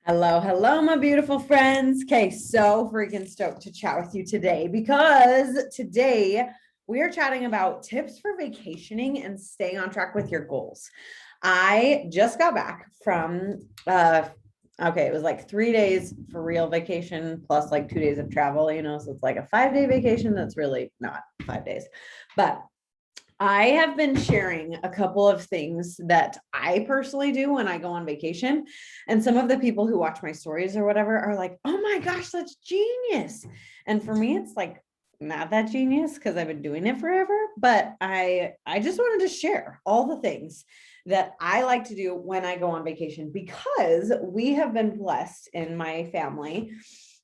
Hello, hello, my beautiful friends. Okay, so freaking stoked to chat with you today because today we are chatting about tips for vacationing and staying on track with your goals. I just got back from it was like 3 days for real vacation plus like 2 days of travel, so it's like a 5 day vacation that's really not 5 days. But I have been sharing a couple of things that I personally do when I go on vacation. And some of the people who watch my stories or whatever are like, oh my gosh, that's genius. And for me, it's like not that genius because I've been doing it forever. But I just wanted to share all the things that I like to do when I go on vacation because we have been blessed in my family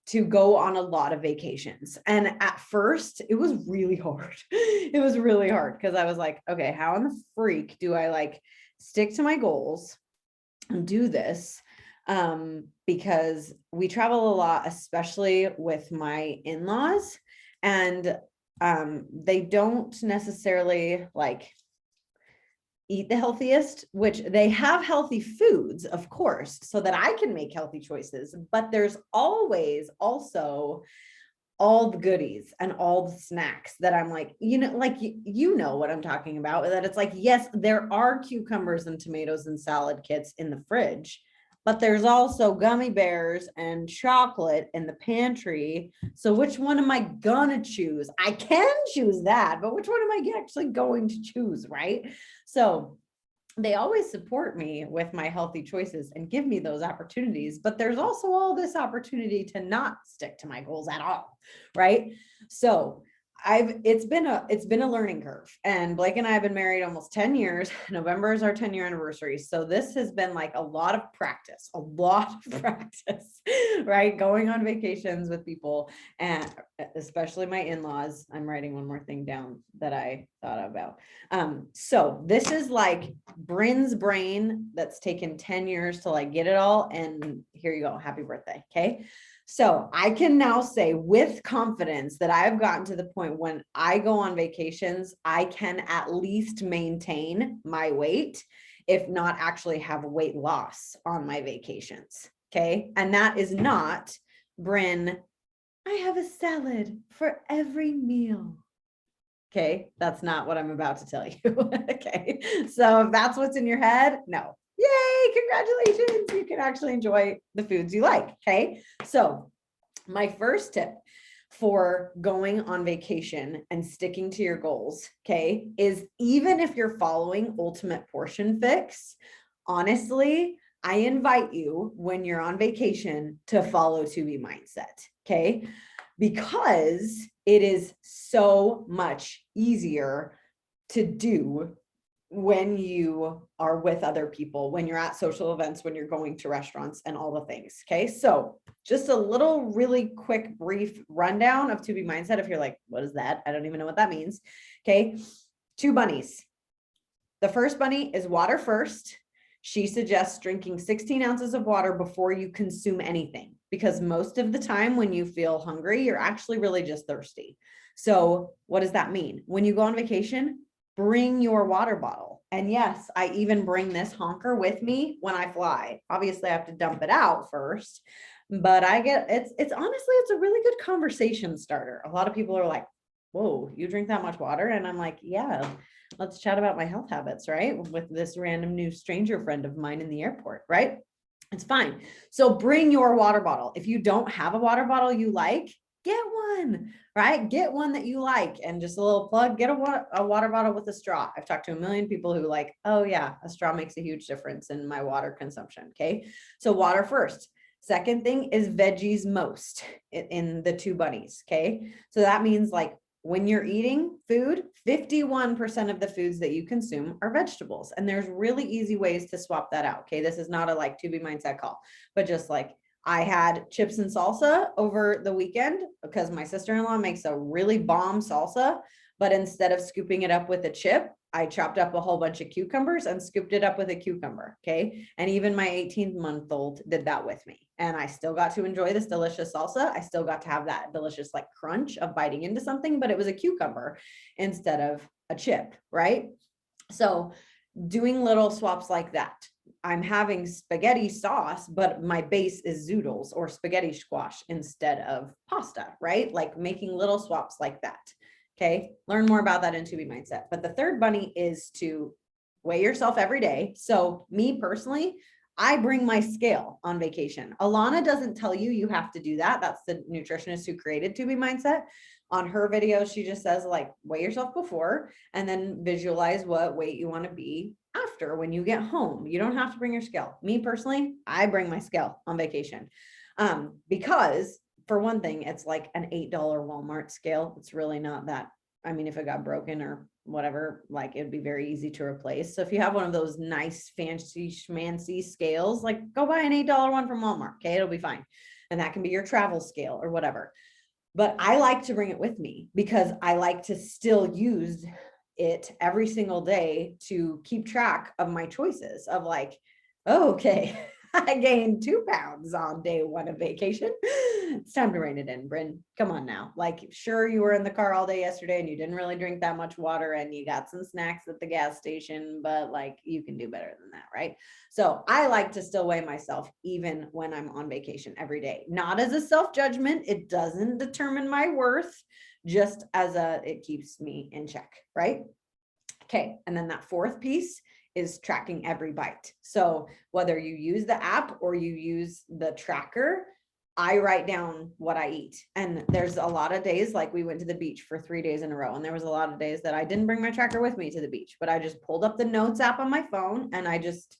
to go on a lot of vacations. And at first it was really hard. It was really hard because I was like, okay, how in the freak do I like stick to my goals and do this? Because we travel a lot, especially with my in-laws, and they don't necessarily like eat the healthiest, which they have healthy foods, of course, so that I can make healthy choices. But there's always also all the goodies and all the snacks that I'm like, you know what I'm talking about, that it's like, yes, there are cucumbers and tomatoes and salad kits in the fridge, but there's also gummy bears and chocolate in the pantry. So which one am I gonna choose? I can choose that, but which one am I actually going to choose, right? So they always support me with my healthy choices and give me those opportunities, but there's also all this opportunity to not stick to my goals at all, right? So it's been a learning curve, and Blake and I have been married almost 10 years. November is our 10-year anniversary. So this has been like a lot of practice, right? Going on vacations with people, and especially my in-laws. I'm writing one more thing down that I thought about. So this is like Bryn's brain that's taken 10 years to like get it all. And here you go. Happy birthday. Okay. So I can now say with confidence that I've gotten to the point when I go on vacations, I can at least maintain my weight, if not actually have weight loss on my vacations. Okay. And that is not, Bryn, I have a salad for every meal. Okay. That's not what I'm about to tell you. Okay. So if that's what's in your head, no. Yay, congratulations. You can actually enjoy the foods you like. Okay. So my first tip for going on vacation and sticking to your goals, okay, is even if you're following Ultimate Portion Fix, honestly, I invite you when you're on vacation to follow To Be Mindset, okay? Because it is so much easier to do when you are with other people, when you're at social events, when you're going to restaurants and all the things. Okay. So just a little really quick, brief rundown of To Be Mindset. If you're like, what is that? I don't even know what that means. Okay. 2 bunnies. The first bunny is water first. She suggests drinking 16 ounces of water before you consume anything, because most of the time when you feel hungry, you're actually really just thirsty. So what does that mean? When you go on vacation, bring your water bottle. And yes, I even bring this honker with me when I fly. Obviously I have to dump it out first, but it's honestly, it's a really good conversation starter. A lot of people are like, whoa, you drink that much water? And I'm like, yeah, let's chat about my health habits, right? With this random new stranger friend of mine in the airport, right? It's fine. So bring your water bottle. If you don't have a water bottle you like, get one, right? Get one that you like. And just a little plug, get a water bottle with a straw. I've talked to a million people who like, oh yeah, a straw makes a huge difference in my water consumption. Okay. So water first. Second thing is veggies most in the 2 bunnies. Okay. So that means like when you're eating food, 51% of the foods that you consume are vegetables. And there's really easy ways to swap that out. Okay. This is not a like To Be Mindset call, but just like I had chips and salsa over the weekend because my sister-in-law makes a really bomb salsa, but instead of scooping it up with a chip, I chopped up a whole bunch of cucumbers and scooped it up with a cucumber. Okay. And even my 18-month-old did that with me. And I still got to enjoy this delicious salsa. I still got to have that delicious like crunch of biting into something, but it was a cucumber instead of a chip. Right. So doing little swaps like that. I'm having spaghetti sauce, but my base is zoodles or spaghetti squash instead of pasta, right? Like making little swaps like that. Okay. Learn more about that in To Be Mindset. But the third bunny is to weigh yourself every day. So me personally, I bring my scale on vacation. Alana doesn't tell you you have to do that. That's the nutritionist who created To Be Mindset. On her video, she just says like weigh yourself before and then visualize what weight you want to be after when you get home. You don't have to bring your scale. Me personally, I bring my scale on vacation because for one thing, it's like an $8 Walmart scale. It's really not that. I mean, if it got broken or whatever, like it'd be very easy to replace. So if you have one of those nice fancy schmancy scales, like go buy an $8 one from Walmart. Okay. It'll be fine. And that can be your travel scale or whatever. But I like to bring it with me because I like to still use it every single day to keep track of my choices of like, oh, okay, I gained 2 pounds on day 1 of vacation. It's time to rein it in, Bryn. Come on now. Like, sure, you were in the car all day yesterday and you didn't really drink that much water and you got some snacks at the gas station, but like you can do better than that, right? So I like to still weigh myself even when I'm on vacation every day, not as a self-judgment. It doesn't determine my worth, just as it keeps me in check, right? Okay. And then that fourth piece is tracking every bite. So whether you use the app or you use the tracker, I write down what I eat. And there's a lot of days, like we went to the beach for 3 days in a row. And there was a lot of days that I didn't bring my tracker with me to the beach, but I just pulled up the notes app on my phone and I just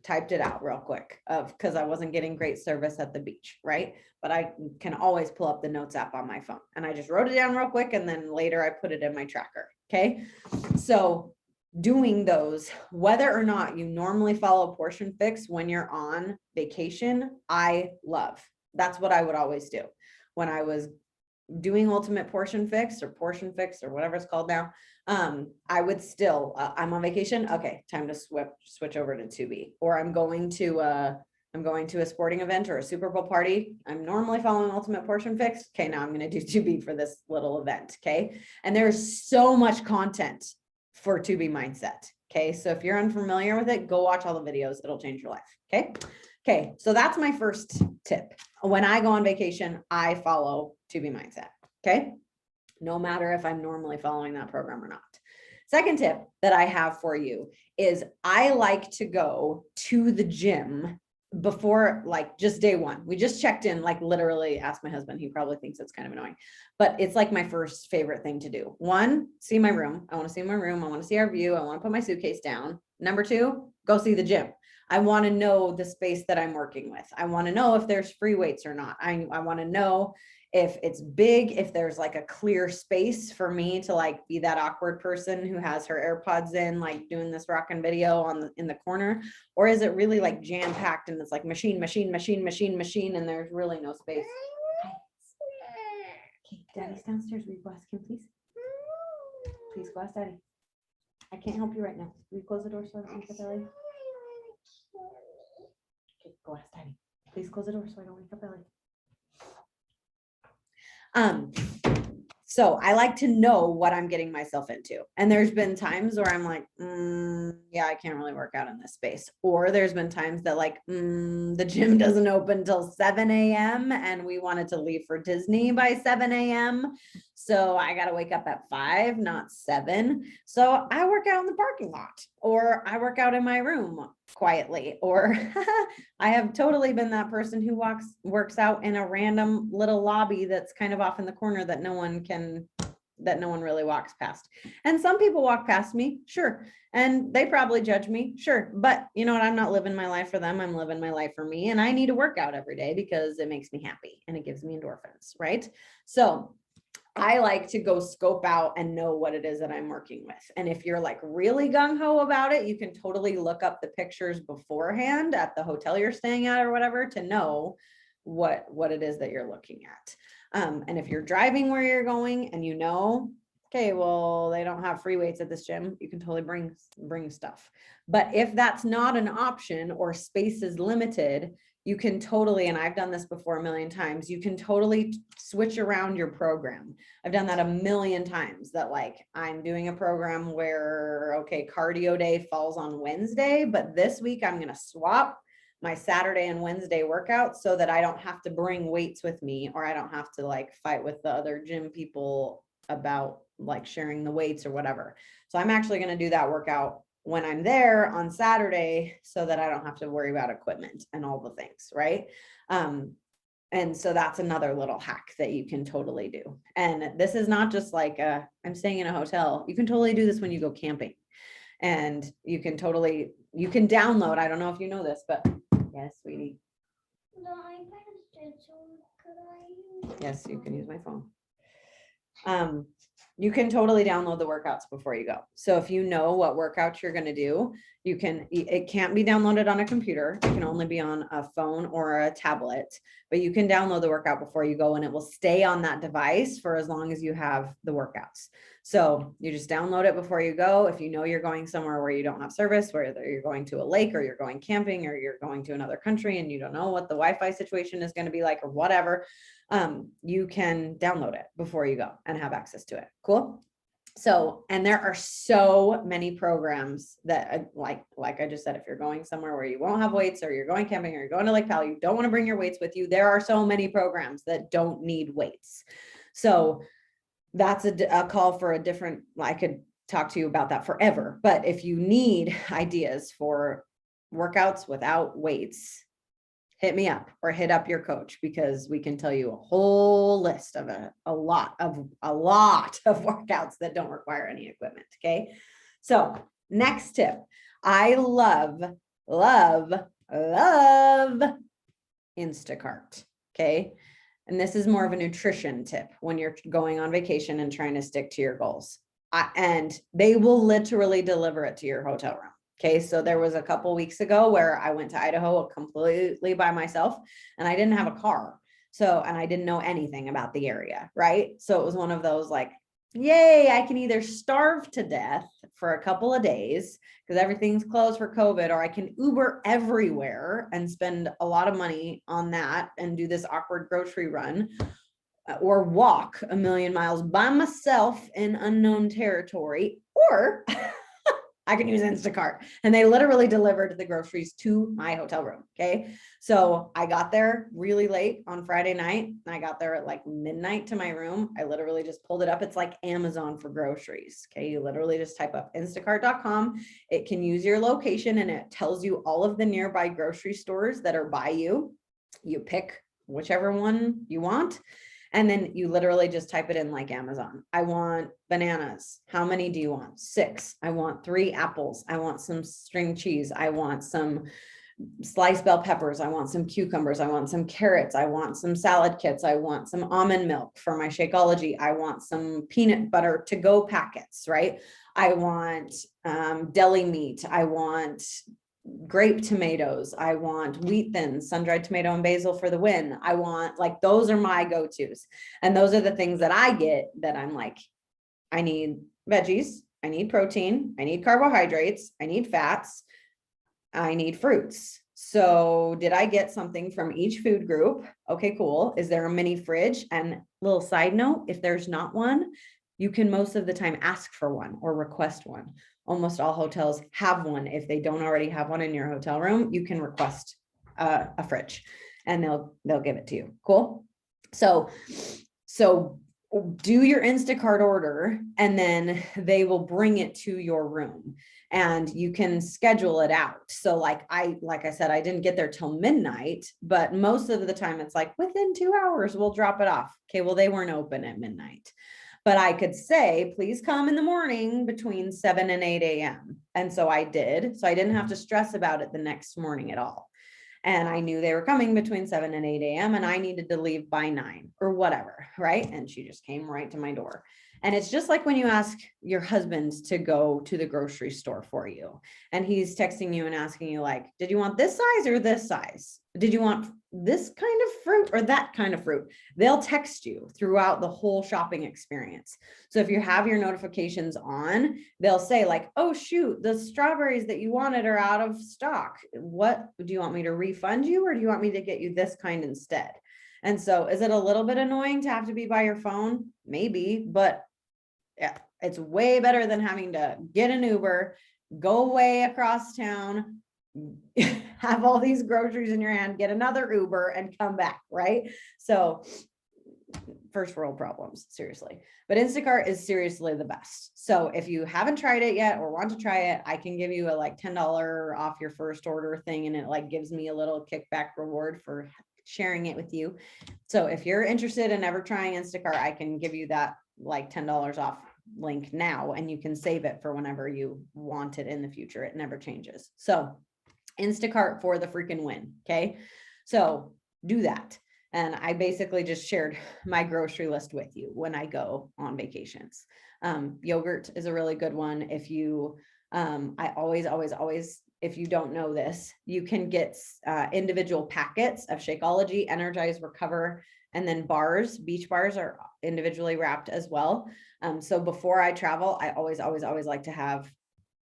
typed it out real quick because I wasn't getting great service at the beach, right? But I can always pull up the notes app on my phone and I just wrote it down real quick. And then later I put it in my tracker. Okay. So doing those, whether or not you normally follow Portion Fix when you're on vacation, I love. That's what I would always do when I was doing Ultimate Portion Fix or Portion Fix or whatever it's called now. I would still, I'm on vacation. Okay, time to switch over to 2B, or I'm going to a sporting event or a Super Bowl party. I'm normally following Ultimate Portion Fix. Okay, now I'm going to do 2B for this little event. Okay, and there's so much content for 2B Mindset. Okay, so if you're unfamiliar with it, go watch all the videos. It'll change your life. Okay. Okay, so that's my first tip. When I go on vacation, I follow 2B Mindset. Okay, no matter if I'm normally following that program or not. Second tip that I have for you is I like to go to the gym before like just day 1. We just checked in, like literally asked my husband, he probably thinks it's kind of annoying, but it's like my first favorite thing to do. 1, see my room. I want to see my room. I want to see our view. I want to put my suitcase down. Number 2, go see the gym. I want to know the space that I'm working with. I want to know if there's free weights or not. I want to know if it's big, if there's like a clear space for me to like be that awkward person who has her AirPods in, like doing this rockin' video in the corner, or is it really like jam packed and it's like machine, and there's really no space. Okay, Daddy's downstairs. Will you go ask him, please? Please go ask Daddy. I can't help you right now. Will you close the door so I don't wake up Ellie? Okay, go ask Daddy. Please close the door so I don't wake up Ellie. So I like to know what I'm getting myself into. And there's been times where I'm like, yeah, I can't really work out in this space. Or there's been times that like, the gym doesn't open till 7 a.m. and we wanted to leave for Disney by 7 a.m. So I got to wake up at 5, not 7. So I work out in the parking lot, or I work out in my room quietly, or I have totally been that person who works out in a random little lobby that's kind of off in the corner that no one really walks past. And some people walk past me, sure, and they probably judge me, sure, but you know what, I'm not living my life for them. I'm living my life for me, and I need to work out every day because it makes me happy and it gives me endorphins, right? So I like to go scope out and know what it is that I'm working with. And if you're like really gung-ho about it, you can totally look up the pictures beforehand at the hotel you're staying at or whatever to know what it is that you're looking at. And if you're driving where you're going and you know, Okay, well, they don't have free weights at this gym. You can totally bring stuff. But if that's not an option or space is limited, you can totally, and I've done this before a million times, you can totally switch around your program. I've done that a million times, that like I'm doing a program where, okay, cardio day falls on Wednesday, but this week I'm going to swap my Saturday and Wednesday workouts so that I don't have to bring weights with me, or I don't have to like fight with the other gym people about like sharing the weights or whatever. So I'm actually going to do that workout when I'm there on Saturday so that I don't have to worry about equipment and all the things, right? And so that's another little hack that you can totally do. And this is not just like I'm staying in a hotel. You can totally do this when you go camping. And you can download, I don't know if you know this, but yes, sweetie. The iPad is dead, so could I use? Yes, you can use my phone. You can totally download the workouts before you go. So if you know what workouts you're going to do, it can't be downloaded on a computer. It can only be on a phone or a tablet, but you can download the workout before you go and it will stay on that device for as long as you have the workouts. So you just download it before you go. If you know you're going somewhere where you don't have service, whether you're going to a lake or you're going camping or you're going to another country and you don't know what the Wi-Fi situation is going to be like or whatever, you can download it before you go and have access to it. Cool. So, and there are so many programs that like I just said, if you're going somewhere where you won't have weights or you're going camping or you're going to Lake Powell, you don't want to bring your weights with you. There are so many programs that don't need weights. So that's a call for a different, I could talk to you about that forever, but if you need ideas for workouts without weights, hit me up or hit up your coach, because we can tell you a whole list of a lot of workouts that don't require any equipment. Okay. So next tip, I love Instacart. Okay. And this is more of a nutrition tip when you're going on vacation and trying to stick to your goals. And they will literally deliver it to your hotel room. Okay, so there was a couple weeks ago where I went to Idaho completely by myself and I didn't have a car. So, and I didn't know anything about the area, right? So it was one of those like, yay, I can either starve to death for a couple of days because everything's closed for COVID, or I can Uber everywhere and spend a lot of money on that and do this awkward grocery run, or walk a million miles by myself in unknown territory, or I can use Instacart. And they literally delivered the groceries to my hotel room. Okay. So I got there really late on Friday night. And I got there at like midnight to my room. I literally just pulled it up. It's like Amazon for groceries. Okay. You literally just type up instacart.com. It can use your location and it tells you all of the nearby grocery stores that are by you. You pick whichever one you want. And then you literally just type it in like Amazon. I want bananas. How many do you want? 6. I want 3 apples. I want some string cheese. I want some sliced bell peppers. I want some cucumbers. I want some carrots. I want some salad kits. I want some almond milk for my Shakeology. I want some peanut butter to go packets, right? I want deli meat. I want grape tomatoes. I want wheat thins, sun-dried tomato and basil for the win. I want, like, those are my go-tos. And those are the things that I get that I'm like, I need veggies, I need protein, I need carbohydrates, I need fats, I need fruits. So did I get something from each food group? Okay, cool. Is there a mini fridge? And little side note, if there's not one, you can most of the time ask for one or request one. Almost all hotels have one. If they don't already have one in your hotel room, you can request a fridge and they'll give it to you. Cool. So do your Instacart order and then they will bring it to your room and you can schedule it out. So like I said, I didn't get there till midnight, but most of the time it's like within 2 hours, we'll drop it off. Okay. Well, they weren't open at midnight, but I could say, please come in the morning between 7 and 8 a.m. And so I did. So I didn't have to stress about it the next morning at all. And I knew they were coming between 7 and 8 a.m. and I needed to leave by 9 or whatever. Right. And she just came right to my door. And it's just like when you ask your husband to go to the grocery store for you and he's texting you and asking you like, did you want this size or this size? Did you want this kind of fruit or that kind of fruit? They'll text you throughout the whole shopping experience. So if you have your notifications on, they'll say like, oh shoot, the strawberries that you wanted are out of stock. What do you want me to refund you or do you want me to get you this kind instead? And so is it a little bit annoying to have to be by your phone? Maybe, but yeah, it's way better than having to get an Uber, go way across town, have all these groceries in your hand, get another Uber and come back, right? So first world problems, seriously. But Instacart is seriously the best. So if you haven't tried it yet or want to try it, I can give you a like $10 off your first order thing. And it like gives me a little kickback reward for sharing it with you. So if you're interested in ever trying Instacart, I can give you that like $10 off link now, and you can save it for whenever you want it in the future. It never changes. So Instacart for the freaking win. Okay. So do that. And I basically just shared my grocery list with you when I go on vacations. Yogurt is a really good one. If you, I always, if you don't know this, you can get individual packets of Shakeology, Energize, Recover, and then bars. Beach bars are individually wrapped as well. So before I travel, I always like to have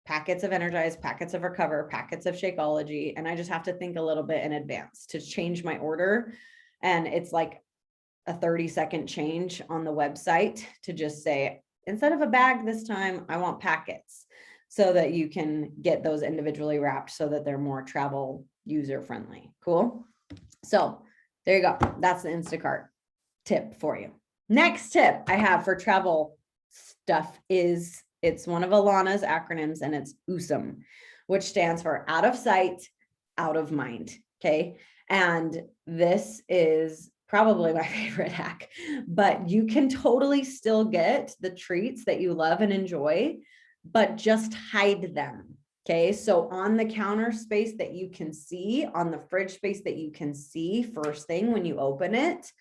packets of Energize, packets of Recover, packets of Shakeology, and I just have to think a little bit in advance to change my order. And it's like a 30-second change on the website to just say, instead of a bag this time, I want packets, so that you can get those individually wrapped so that they're more travel user friendly. Cool. So there you go. That's the Instacart tip for you. Next tip I have for travel stuff is, it's one of Alana's acronyms, and it's USM, which stands for out of sight, out of mind. Okay. And this is probably my favorite hack, but you can totally still get the treats that you love and enjoy, but just hide them. Okay. So on the counter space that you can see, on the fridge space that you can see first thing when you open it,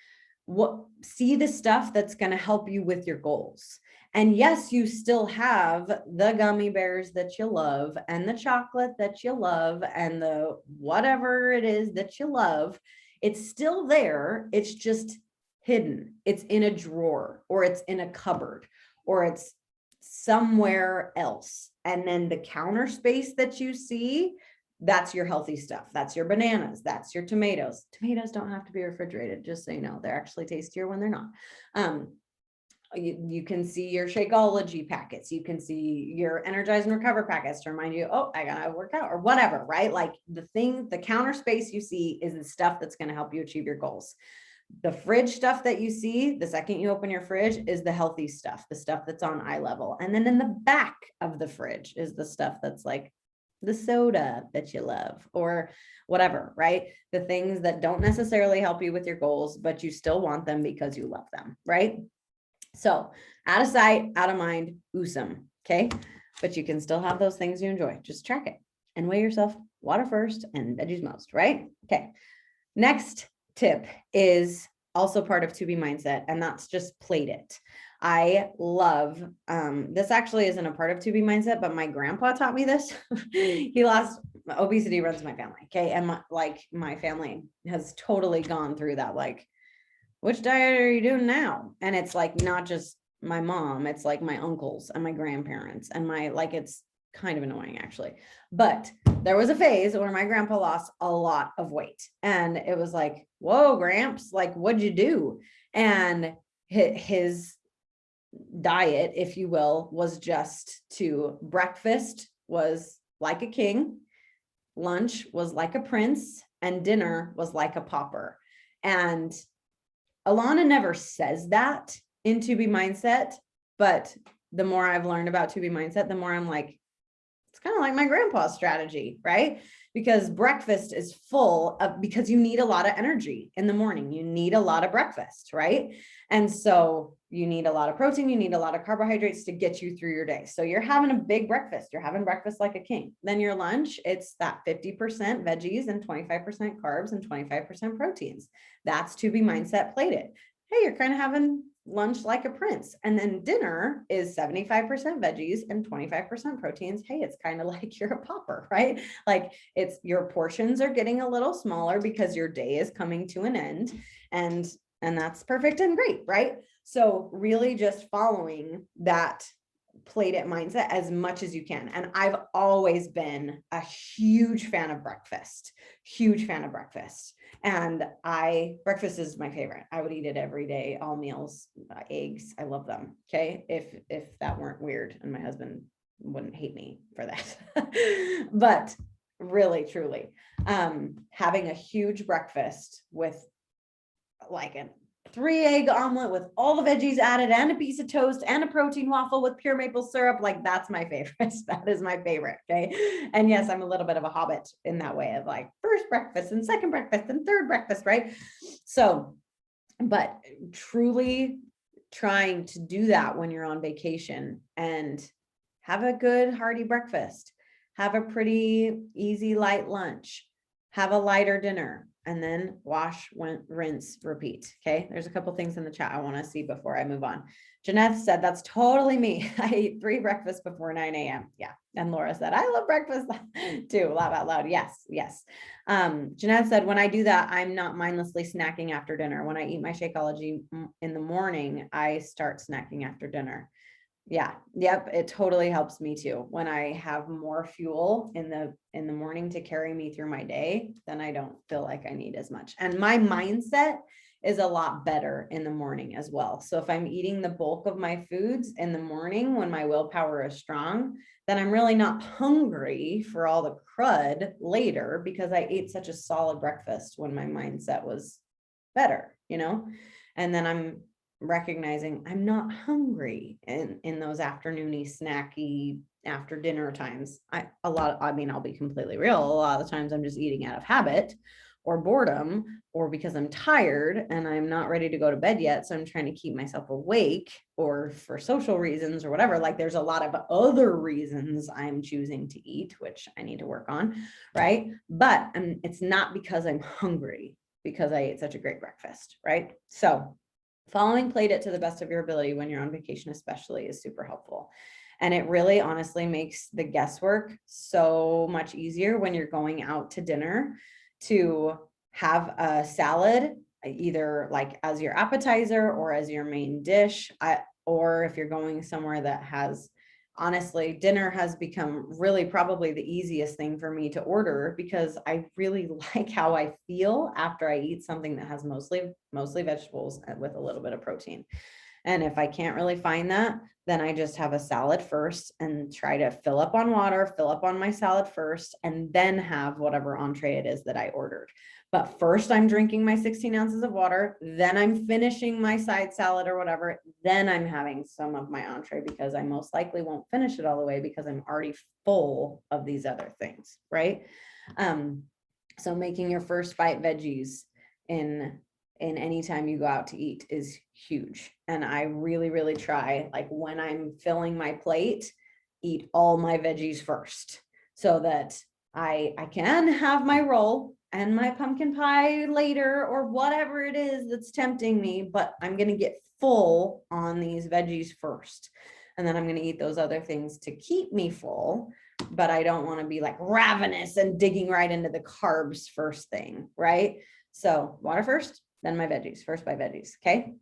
see the stuff that's going to help you with your goals. And yes, you still have the gummy bears that you love and the chocolate that you love and the whatever it is that you love. It's still there. It's just hidden. It's in a drawer, or it's in a cupboard, or it's somewhere else. And then the counter space that you see, that's your healthy stuff. That's your bananas. That's your tomatoes. Tomatoes don't have to be refrigerated, just so you know. They're actually tastier when they're not. You can see your Shakeology packets. You can see your Energize and Recover packets to remind you, oh, I gotta work out or whatever, right? Like the counter space you see is the stuff that's going to help you achieve your goals. The fridge stuff that you see the second you open your fridge is the healthy stuff, the stuff that's on eye level. And then in the back of the fridge is the stuff that's like the soda that you love or whatever, right? The things that don't necessarily help you with your goals, but you still want them because you love them, right? So out of sight, out of mind, USM. Okay. But you can still have those things you enjoy. Just track it and weigh yourself water first and veggies most, right? Okay. Next tip is also part of To Be Mindset, and that's just plate it. I love, this actually isn't a part of To Be Mindset, but my grandpa taught me this. Obesity runs my family. Okay. And my family has totally gone through that. Like, which diet are you doing now? And it's like, not just my mom, it's like my uncles and my grandparents and it's kind of annoying actually. But there was a phase where my grandpa lost a lot of weight and it was like, whoa, Gramps, like, what'd you do? And his diet, if you will, was just to breakfast was like a king, lunch was like a prince, and dinner was like a pauper. And Alana never says that in To Be Mindset, but the more I've learned about To Be Mindset, the more I'm like, it's kind of like my grandpa's strategy, right? Because breakfast is full of, because you need a lot of energy in the morning. You need a lot of breakfast, right? And so you need a lot of protein, you need a lot of carbohydrates to get you through your day. So you're having a big breakfast. You're having breakfast like a king. Then your lunch, it's that 50% veggies and 25% carbs and 25% proteins. That's To Be Mindset plated. Hey, you're kind of having lunch like a prince. And then dinner is 75% veggies and 25% proteins. Hey, it's kind of like you're a pauper, right? Like it's your portions are getting a little smaller because your day is coming to an end, and that's perfect and great, right? So really just following that plate it mindset as much as you can. And I've always been a huge fan of breakfast, huge fan of breakfast. And breakfast is my favorite. I would eat it every day, all meals, eggs. I love them. Okay. If that weren't weird, and my husband wouldn't hate me for that, but really, truly, having a huge breakfast with like a 3-egg omelet with all the veggies added and a piece of toast and a protein waffle with pure maple syrup. Like that's my favorite. That is my favorite. Okay. And yes, I'm a little bit of a hobbit in that way of like first breakfast and second breakfast and third breakfast. Right. So, but truly trying to do that when you're on vacation and have a good hearty breakfast, have a pretty easy light lunch, have a lighter dinner, and then wash, rinse, repeat. Okay. There's a couple things in the chat I want to see before I move on. Jeanette said, that's totally me. I eat 3 breakfasts before 9 a.m. Yeah. And Laura said, I love breakfast too. Laugh out loud. Yes. Yes. Jeanette said, when I do that, I'm not mindlessly snacking after dinner. When I eat my Shakeology in the morning, I start snacking after dinner. Yeah. Yep. It totally helps me too. When I have more fuel in the morning to carry me through my day, then I don't feel like I need as much. And my mindset is a lot better in the morning as well. So if I'm eating the bulk of my foods in the morning when my willpower is strong, then I'm really not hungry for all the crud later because I ate such a solid breakfast when my mindset was better, and then I'm recognizing I'm not hungry in those afternoony snacky after dinner times. I'll be completely real. A lot of the times I'm just eating out of habit or boredom or because I'm tired and I'm not ready to go to bed yet. So I'm trying to keep myself awake or for social reasons or whatever. Like there's a lot of other reasons I'm choosing to eat, which I need to work on. Right. But it's not because I'm hungry, because I ate such a great breakfast. Right. So following plate it to the best of your ability when you're on vacation, especially, is super helpful. And it really honestly makes the guesswork so much easier when you're going out to dinner to have a salad, either like as your appetizer or as your main dish. Or if you're going somewhere that has, honestly, dinner has become really probably the easiest thing for me to order because I really like how I feel after I eat something that has mostly vegetables with a little bit of protein. And if I can't really find that, then I just have a salad first and try to fill up on water, fill up on my salad first, and then have whatever entree it is that I ordered. But first I'm drinking my 16 ounces of water, then I'm finishing my side salad or whatever, then I'm having some of my entree because I most likely won't finish it all the way because I'm already full of these other things, right? So making your first bite veggies in any time you go out to eat is huge. And I really, really try, like when I'm filling my plate, eat all my veggies first so that I can have my roll and my pumpkin pie later or whatever it is that's tempting me, but I'm going to get full on these veggies first. And then I'm going to eat those other things to keep me full, but I don't want to be like ravenous and digging right into the carbs first thing, right? So water first, then my veggies, first by veggies. Okay.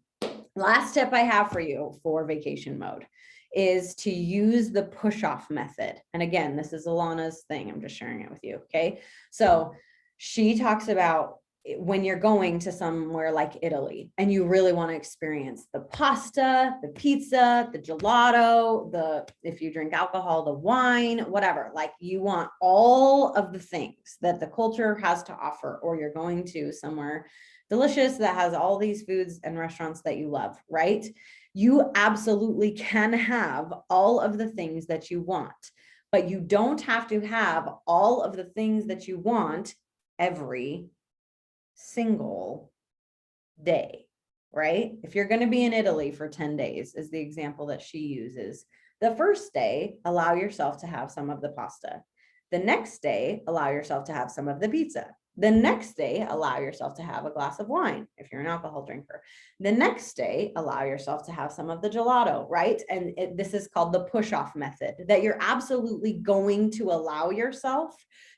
Last tip I have for you for vacation mode is to use the push-off method. And again, this is Alana's thing. I'm just sharing it with you. Okay. So she talks about when you're going to somewhere like Italy and you really want to experience the pasta, the pizza, the gelato, if you drink alcohol, the wine, whatever, like you want all of the things that the culture has to offer, or you're going to somewhere delicious that has all these foods and restaurants that you love, right? You absolutely can have all of the things that you want, but you don't have to have all of the things that you want every single day, right? If you're going to be in Italy for 10 days, is the example that she uses. The first day, allow yourself to have some of the pasta. The next day, allow yourself to have some of the pizza. The next day, allow yourself to have a glass of wine if you're an alcohol drinker. The next day, allow yourself to have some of the gelato, right? And this is called the push-off method, that you're absolutely going to allow yourself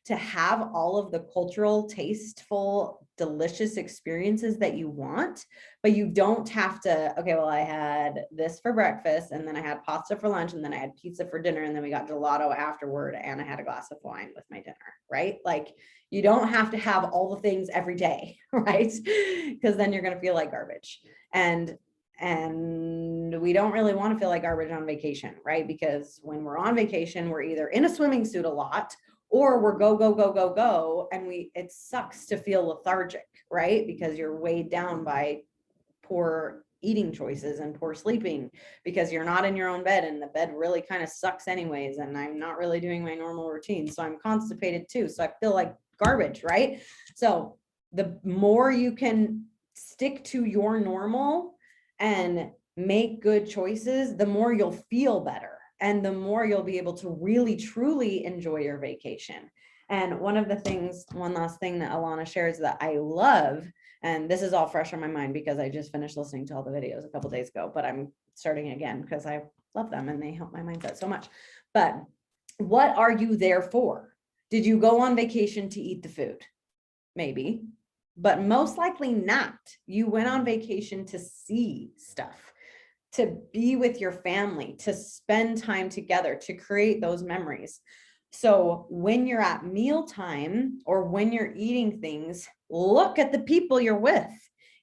to have all of the cultural, tasteful, delicious experiences that you want, but you don't have to, okay, well, I had this for breakfast, and then I had pasta for lunch, and then I had pizza for dinner, and then we got gelato afterward, and I had a glass of wine with my dinner, right? Like, you don't have to have all the things every day, right? Because then you're going to feel like garbage. And we don't really want to feel like garbage on vacation, right? Because when we're on vacation, we're either in a swimming suit a lot, or we're go, go, go, go, go. And it sucks to feel lethargic, right? Because you're weighed down by poor eating choices and poor sleeping, because you're not in your own bed, and the bed really kind of sucks anyways. And I'm not really doing my normal routine. So I'm constipated too. So I feel like garbage, right? So the more you can stick to your normal and make good choices, the more you'll feel better, and the more you'll be able to really truly enjoy your vacation. And one last thing that Alana shares that I love, and this is all fresh on my mind because I just finished listening to all the videos a couple days ago, but I'm starting again because I love them and they help my mindset so much. But what are you there for? Did you go on vacation to eat the food? Maybe, but most likely not. You went on vacation to see stuff, to be with your family, to spend time together, to create those memories. So when you're at mealtime or when you're eating things, look at the people you're with,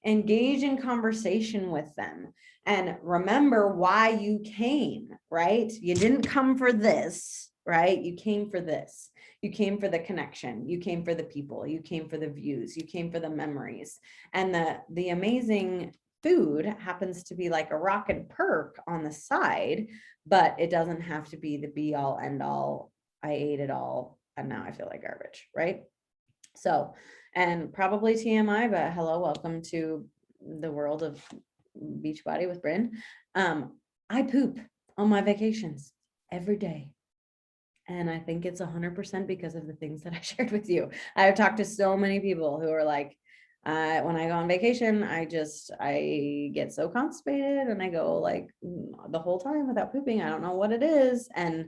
engage in conversation with them, and remember why you came, right? You didn't come for this, right? You came for this. You came for the connection. You came for the people. You came for the views. You came for the memories. And the amazing food happens to be like a rock and perk on the side, but it doesn't have to be the be all end all. I ate it all and now I feel like garbage, right? So, and probably TMI, but hello, welcome to the world of Beachbody with Bryn. I poop on my vacations every day. And I think it's 100% because of the things that I shared with you. I've talked to so many people who are like, when I go on vacation, I get so constipated and I go like the whole time without pooping. I don't know what it is. And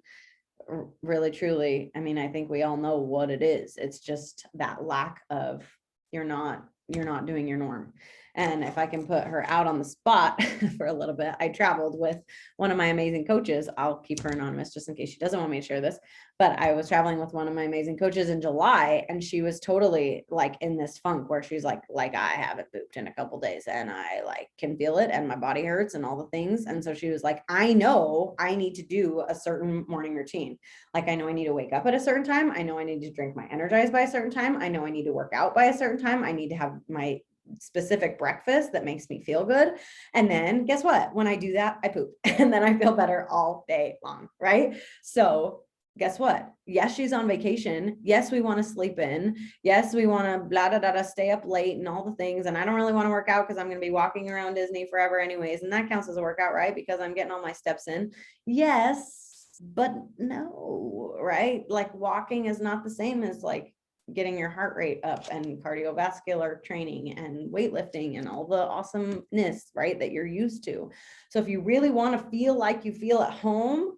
really, truly, I mean, I think we all know what it is. It's just that lack of, you're not doing your norm. And if I can put her out on the spot for a little bit, I traveled with one of my amazing coaches. I'll keep her anonymous just in case she doesn't want me to share this. But I was traveling with one of my amazing coaches in July, and she was totally like in this funk where she's like I haven't pooped in a couple days and I like can feel it and my body hurts and all the things. And so she was like, I know I need to do a certain morning routine. Like, I know I need to wake up at a certain time. I know I need to drink my Energize by a certain time. I know I need to work out by a certain time. I need to have my specific breakfast that makes me feel good. And then guess what? When I do that, I poop and then I feel better all day long. Right. So guess what? Yes, she's on vacation. Yes, we want to sleep in. Yes, we want to blah, blah, blah, stay up late and all the things. And I don't really want to work out because I'm going to be walking around Disney forever anyways. And that counts as a workout, right? Because I'm getting all my steps in. Yes, but no, right? Like, walking is not the same as like getting your heart rate up and cardiovascular training and weightlifting and all the awesomeness, right, that you're used to. So if you really want to feel like you feel at home,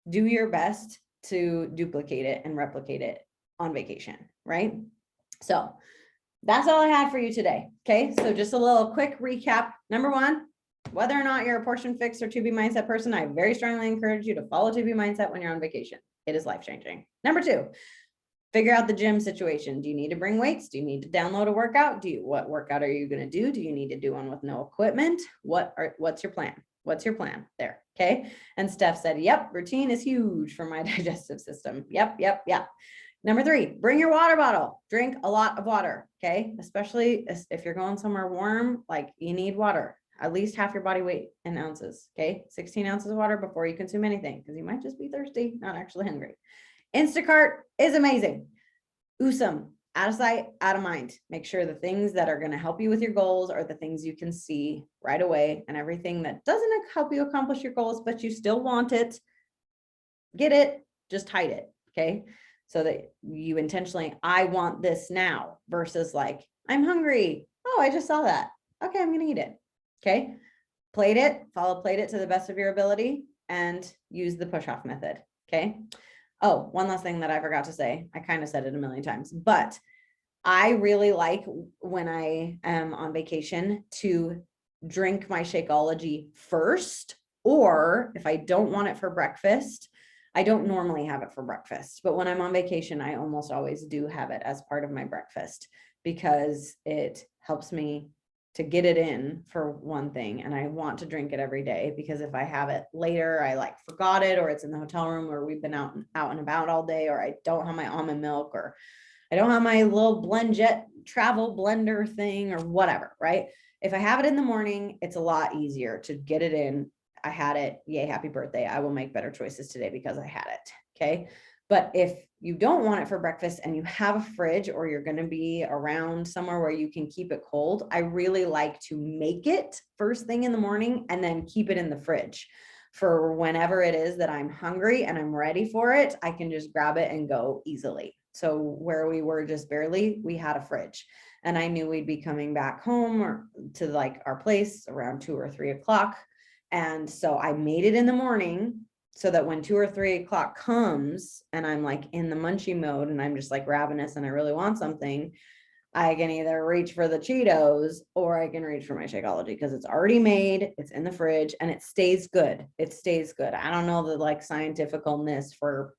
do your best to duplicate it and replicate it on vacation, right? So that's all I had for you today. Okay, so just a little quick recap. Number one, whether or not you're a portion fix or 2B mindset person, I very strongly encourage you to follow 2B mindset when you're on vacation. It is life-changing. Number two, figure out the gym situation. Do you need to bring weights? Do you need to download a workout? What workout are you going to do? Do you need to do one with no equipment? What's your plan? What's your plan there? Okay. And Steph said, yep, routine is huge for my digestive system. Yep. Number three, bring your water bottle. Drink a lot of water. Okay. Especially if you're going somewhere warm, like, you need water, at least half your body weight in ounces. Okay. 16 ounces of water before you consume anything, because you might just be thirsty, not actually hungry. Instacart is amazing. Awesome. Out of sight, out of mind. Make sure the things that are going to help you with your goals are the things you can see right away, and everything that doesn't help you accomplish your goals, but you still want it, get it, just hide it. Okay. so that you intentionally, I want this now versus like, I'm hungry. Oh, I just saw that. Okay, I'm going to eat it. Okay. Plate it to the best of your ability and use the push off method. Okay. Oh, one last thing that I forgot to say. I kind of said it a million times, but I really like when I am on vacation to drink my Shakeology first, or if I don't want it for breakfast, I don't normally have it for breakfast, but when I'm on vacation, I almost always do have it as part of my breakfast because it helps me to get it in for one thing. And I want to drink it every day because if I have it later, I like forgot it, or it's in the hotel room, or we've been out and about all day, or I don't have my almond milk, or I don't have my little BlendJet travel blender thing or whatever, right? If I have it in the morning, it's a lot easier to get it in. I had it. Yay, happy birthday. I will make better choices today because I had it. Okay. But if you don't want it for breakfast and you have a fridge, or you're going to be around somewhere where you can keep it cold, I really like to make it first thing in the morning and then keep it in the fridge for whenever it is that I'm hungry and I'm ready for it. I can just grab it and go easily. So where we were just barely, we had a fridge, and I knew we'd be coming back home or to like our place around 2 or 3 o'clock. And so I made it in the morning so that when 2 or 3 o'clock comes and I'm like in the munchy mode and I'm just like ravenous and I really want something, I can either reach for the Cheetos or I can reach for my Shakeology because it's already made, it's in the fridge, and it stays good. It stays good. I don't know the like scientificalness for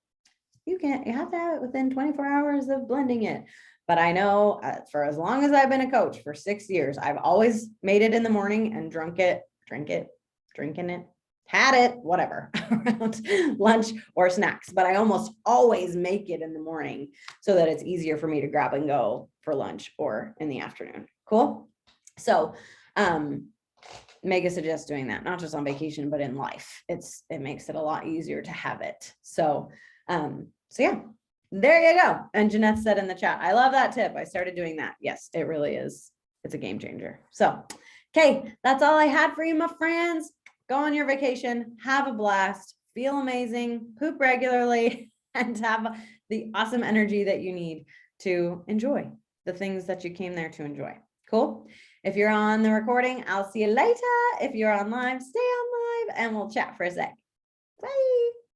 you have to have it within 24 hours of blending it. But I know for as long as I've been a coach for 6 years, I've always made it in the morning and drinking it, had it, whatever, around lunch or snacks. But I almost always make it in the morning so that it's easier for me to grab and go for lunch or in the afternoon. Cool. So, Mega suggests doing that, not just on vacation, but in life. It makes it a lot easier to have it. So yeah, there you go. And Jeanette said in the chat, I love that tip. I started doing that. Yes, it really is. It's a game changer. So, okay, that's all I had for you, my friends. Go on your vacation, have a blast, feel amazing, poop regularly, and have the awesome energy that you need to enjoy the things that you came there to enjoy. Cool. If you're on the recording, I'll see you later. If you're on live, stay on live and we'll chat for a sec. Bye.